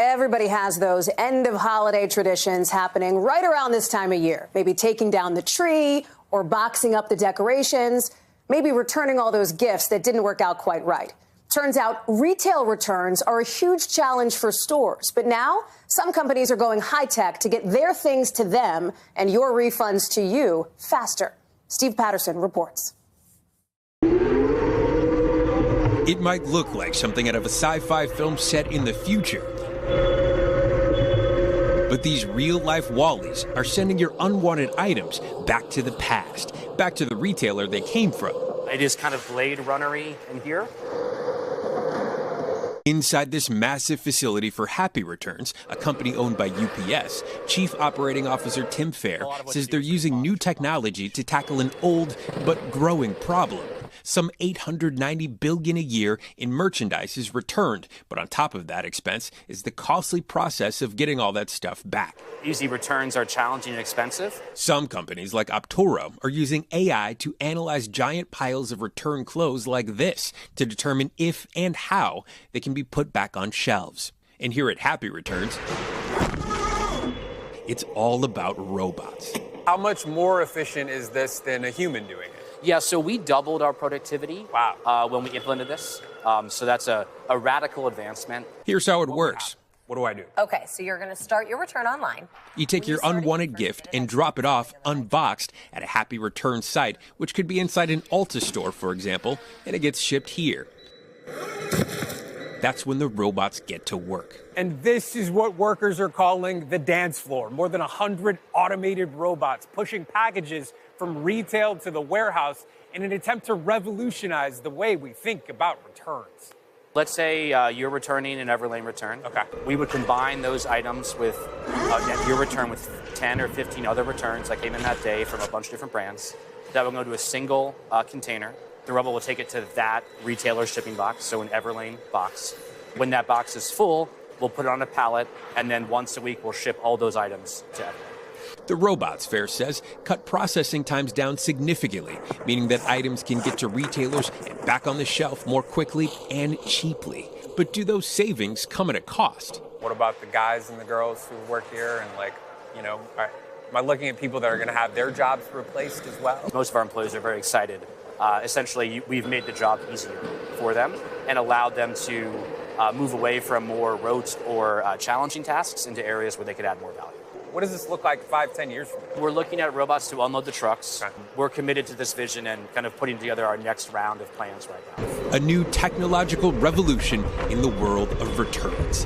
Everybody has those end of holiday traditions happening right around this time of year. Maybe taking down the tree or boxing up the decorations, maybe returning all those gifts that didn't work out quite right. Turns out retail returns are a huge challenge for stores. But now some companies are going high tech to get their things to them and your refunds to you faster. Steve Patterson reports. It might look like something out of a sci-fi film set in the future. But these real-life Wallies are sending your unwanted items back to the past, back to the retailer they came from. It is kind of Blade Runner-y in here. Inside this massive facility for Happy Returns, a company owned by UPS, Chief Operating Officer Tim Fair says they're using new technology to tackle an old but growing problem. Some $890 billion a year in merchandise is returned, but on top of that expense is the costly process of getting all that stuff back. Easy returns are challenging and expensive. Some companies, like Optoro, are using AI to analyze giant piles of returned clothes like this to determine if and how they can be put back on shelves. And here at Happy Returns, it's all about robots. How much more efficient is this than a human doing it? Yeah, so we doubled our productivity when we implemented this. So that's a radical advancement. Here's how it works. What do I do? Okay, so you're going to start your return online. You take your unwanted gift and drop it off unboxed at a Happy Returns site, which could be inside an Ulta store, for example, and it gets shipped here. That's when the robots get to work. And this is what workers are calling the dance floor. More than 100 automated robots pushing packages from retail to the warehouse in an attempt to revolutionize the way we think about returns. Let's say you're returning an Everlane return. Okay. We would combine those items with your return with 10 or 15 other returns that came in that day from a bunch of different brands. That would go to a single container. The robot will take it to that retailer's shipping box, so an Everlane box. When that box is full, we'll put it on a pallet, and then once a week we'll ship all those items to Everlane. The robots, Fair says, cut processing times down significantly, meaning that items can get to retailers and back on the shelf more quickly and cheaply. But do those savings come at a cost? What about the guys and the girls who work here and am I looking at people that are going to have their jobs replaced as well? Most of our employees are very excited. Essentially, we've made the job easier for them and allowed them to move away from more rote or challenging tasks into areas where they could add more value. What does this look like 5-10 years from now? We're looking at robots to unload the trucks. Okay. We're committed to this vision and kind of putting together our next round of plans right now. A new technological revolution in the world of returns.